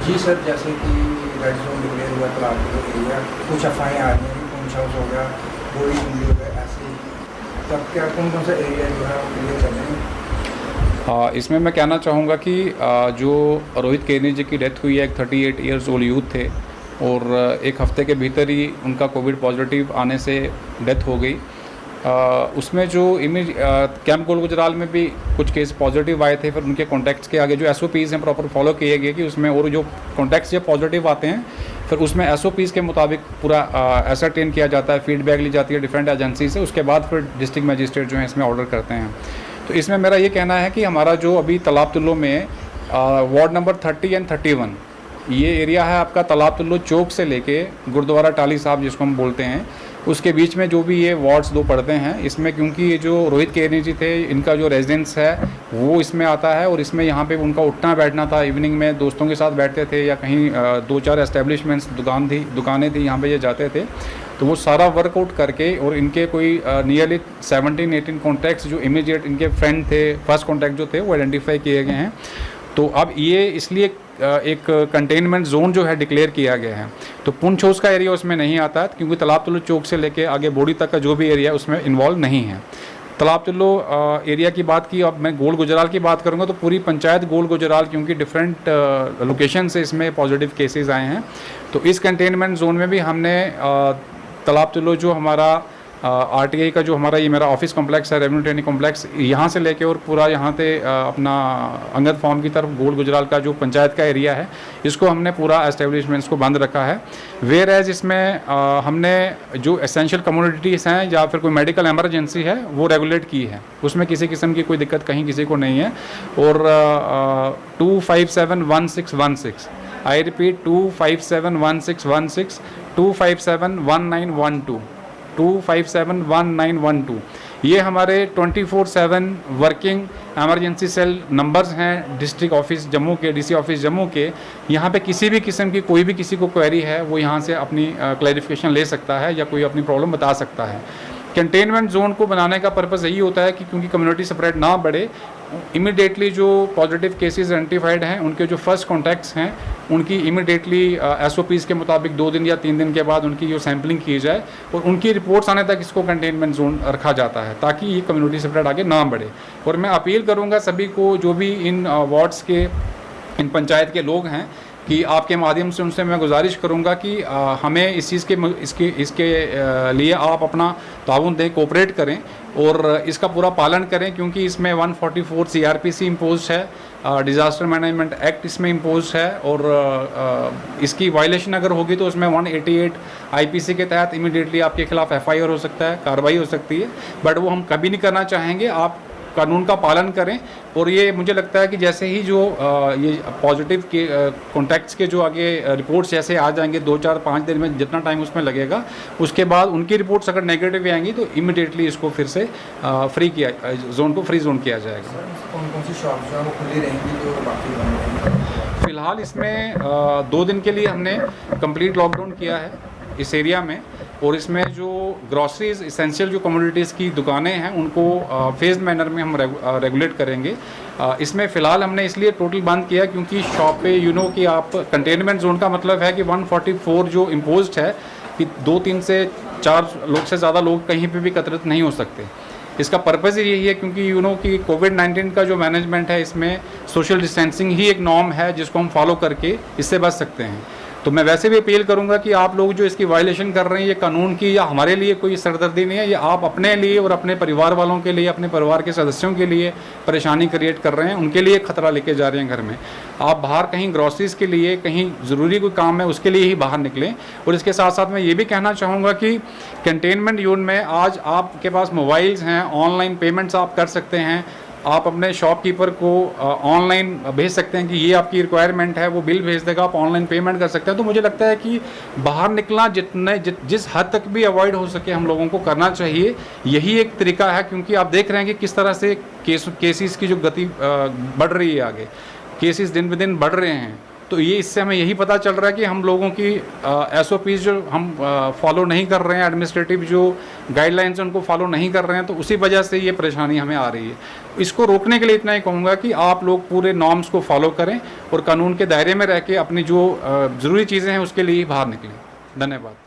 जी sir, जैसे कि red zone declare हुआ तलाक एरिया, कुछ अफवाहें आ रही हैं कि पूंछ हाउस हो गया, बोरी मंडी हो गया, ऐसे ही तब क्या कौन कौन सा एरिया जो है वो क्लियर कर रहे हैं? इसमें मैं कहना चाहूँगा कि जो रोहित केनी जी की डेथ हुई है, एक 38 ईयर्स ओल्ड यूथ थे और एक हफ्ते के भीतर ही उनका कोविड पॉजिटिव आने से डेथ हो गई। उसमें जो इमेज कैंप गोल गुजराल में भी कुछ केस पॉजिटिव आए थे, फिर उनके कॉन्टैक्ट्स के आगे जो एसओपीज़ हैं प्रॉपर फॉलो किए गए कि उसमें, और जो कॉन्टैक्ट्स जब पॉजिटिव आते हैं फिर उसमें एसओपीज़ के मुताबिक पूरा एसरटेन किया जाता है, फीडबैक ली जाती है डिफरेंट एजेंसी से, उसके बाद फिर डिस्ट्रिक्ट मजिस्ट्रेट जो है इसमें ऑर्डर करते हैं। तो इसमें मेरा ये कहना है कि हमारा जो अभी तालाब तुल्लो में वार्ड नंबर 30 एंड 31 ये एरिया है आपका, तालाब तुल्लो चौक से लेके गुरुद्वारा टाली साहब जिसको हम बोलते हैं, उसके बीच में जो भी ये वार्ड्स दो पड़ते हैं, इसमें क्योंकि ये जो रोहित केनी जी थे इनका जो रेजिडेंस है वो इसमें आता है और इसमें यहाँ पे उनका उठना बैठना था, इवनिंग में दोस्तों के साथ बैठते थे या कहीं 2-4 एस्टेब्लिशमेंट्स दुकानें थी यहाँ पे ये जाते थे। तो वो सारा वर्कआउट करके और इनके कोई नियरली 17-18 कॉन्टैक्ट्स जो इमीडिएट इनके फ्रेंड थे, फर्स्ट कॉन्टैक्ट जो थे वो आइडेंटिफाई किए गए हैं। तो अब ये इसलिए एक कंटेनमेंट जोन जो है डिक्लेयर किया गया है। तो पुंछ हाउस का एरिया उसमें नहीं आता है क्योंकि तालाब तुल्लो चौक से लेके आगे बोड़ी तक का जो भी एरिया है उसमें इन्वॉल्व नहीं है। तालाब तुल्लो एरिया की बात की, अब मैं गोल गुजराल की बात करूंगा तो पूरी पंचायत गोल गुजराल, क्योंकि डिफरेंट लोकेशन से इसमें पॉजिटिव केसेस आए हैं। तो इस कंटेनमेंट जोन में भी हमने तालाब तुल्लो जो हमारा आरटीआई का जो हमारा ये मेरा ऑफिस कॉम्प्लेक्स है, रेवेन्यू ट्रेनिंग कॉम्प्लेक्स, यहाँ से लेके और पूरा यहाँ से अपना अंगद फार्म की तरफ गोल गुजराल का जो पंचायत का एरिया है, इसको हमने पूरा एस्टेब्लिशमेंट्स को बंद रखा है। वेयर एज इसमें हमने जो एसेंशियल कम्युनिटीज़ हैं या फिर कोई मेडिकल एमरजेंसी है वो रेगुलेट की है, उसमें किसी किस्म की कोई दिक्कत कहीं किसी को नहीं है। और 2571616, आई रिपीट 2571616, 2571912, 2571912, ये हमारे 24/7 वर्किंग एमरजेंसी सेल नंबर्स हैं डिस्ट्रिक्ट ऑफिस जम्मू के, डीसी ऑफिस जम्मू के। यहाँ पे किसी भी किस्म की कोई भी किसी को क्वेरी है वो यहाँ से अपनी क्लैरिफिकेशन ले सकता है या कोई अपनी प्रॉब्लम बता सकता है। कंटेनमेंट जोन को बनाने का पर्पज़ यही होता है कि क्योंकि कम्युनिटी स्प्रेड ना बढ़े, इमिडिएटली जो पॉजिटिव केसेस आइडेंटिफाइड हैं उनके जो फर्स्ट कॉन्टैक्ट्स हैं उनकी इमिडिएटली एसओपीज़ के मुताबिक 2 दिन या 3 दिन के बाद उनकी जो सैम्पलिंग की जाए और उनकी रिपोर्ट्स आने तक इसको कंटेनमेंट जोन रखा जाता है ताकि ये कम्युनिटी स्प्रेड आगे ना बढ़े। और मैं अपील करूँगा सभी को, जो भी इन वार्ड्स के, इन पंचायत के लोग हैं, कि आपके माध्यम से उनसे मैं गुजारिश करूंगा कि हमें इस चीज़ के इसके लिए आप अपना ताउन दें, कोऑपरेट करें और इसका पूरा पालन करें, क्योंकि इसमें 144 सीआरपीसी इम्पोज है, डिज़ास्टर मैनेजमेंट एक्ट इसमें इम्पोज है और इसकी वायलेशन अगर होगी तो उसमें 188 आईपीसी के तहत इमीडिएटली आपके खिलाफ एफआईआर हो सकता है, कार्रवाई हो सकती है। बट वो हम कभी नहीं करना चाहेंगे। आप कानून का पालन करें और ये मुझे लगता है कि जैसे ही जो ये पॉजिटिव के कॉन्टैक्ट्स के जो आगे रिपोर्ट्स जैसे आ जाएंगे 2-4-5 दिन में, जितना टाइम उसमें लगेगा, उसके बाद उनकी रिपोर्ट्स अगर नेगेटिव आएंगी तो इमिडिएटली इसको फिर से फ्री किया, जोन को फ्री जोन किया जाएगा। कौन कौन सी शॉप्स जो है वो खुली रहेंगी तो बाकी बंद रहेंगी? फिलहाल इसमें 2 दिन के लिए हमने कंप्लीट लॉकडाउन किया है इस एरिया में, और इसमें जो ग्रॉसरीज इसेंशियल जो कमोडिटीज़ की दुकानें हैं उनको फेज्ड मैनर में हम रेगुलेट करेंगे। इसमें फ़िलहाल हमने इसलिए टोटल बंद किया क्योंकि शॉप पे कि आप कंटेनमेंट जोन का मतलब है कि 144 जो इम्पोज्ड है कि 2-3 से 4 लोग से ज़्यादा लोग कहीं पे भी एकत्रित नहीं हो सकते। इसका पर्पज़ यही है क्योंकि कि कोविड-19 का जो मैनेजमेंट है इसमें सोशल डिस्टेंसिंग ही एक नॉर्म है जिसको हम फॉलो करके इससे बच सकते हैं। तो मैं वैसे भी अपील करूंगा कि आप लोग जो इसकी वायलेशन कर रहे हैं, ये कानून की या हमारे लिए कोई सरदर्दी नहीं है, ये आप अपने लिए और अपने परिवार वालों के लिए, अपने परिवार के सदस्यों के लिए परेशानी क्रिएट कर रहे हैं, उनके लिए खतरा लेके जा रहे हैं घर में। आप बाहर कहीं ग्रॉसरीज़ के लिए, कहीं ज़रूरी कोई काम है उसके लिए ही बाहर निकलें। और इसके साथ साथ मैं ये भी कहना चाहूँगा कि कंटेनमेंट जोन में आज आपके पास मोबाइल्स हैं, ऑनलाइन पेमेंट्स आप कर सकते हैं, आप अपने शॉपकीपर को ऑनलाइन भेज सकते हैं कि ये आपकी रिक्वायरमेंट है, वो बिल भेज देगा, आप ऑनलाइन पेमेंट कर सकते हैं। तो मुझे लगता है कि बाहर निकलना जिस हद तक भी अवॉइड हो सके हम लोगों को करना चाहिए, यही एक तरीका है। क्योंकि आप देख रहे हैं कि किस तरह से केसेस की जो गति बढ़ रही है, आगे केसेस दिन ब दिन बढ़ रहे हैं। तो ये इससे हमें यही पता चल रहा है कि हम लोगों की SOPs जो हम फॉलो नहीं कर रहे हैं, एडमिनिस्ट्रेटिव जो गाइडलाइंस हैं उनको फॉलो नहीं कर रहे हैं, तो उसी वजह से ये परेशानी हमें आ रही है। इसको रोकने के लिए इतना ही कहूँगा कि आप लोग पूरे नॉर्म्स को फॉलो करें और कानून के दायरे में रह के अपनी जो ज़रूरी चीज़ें हैं उसके लिए ही बाहर निकलें। धन्यवाद।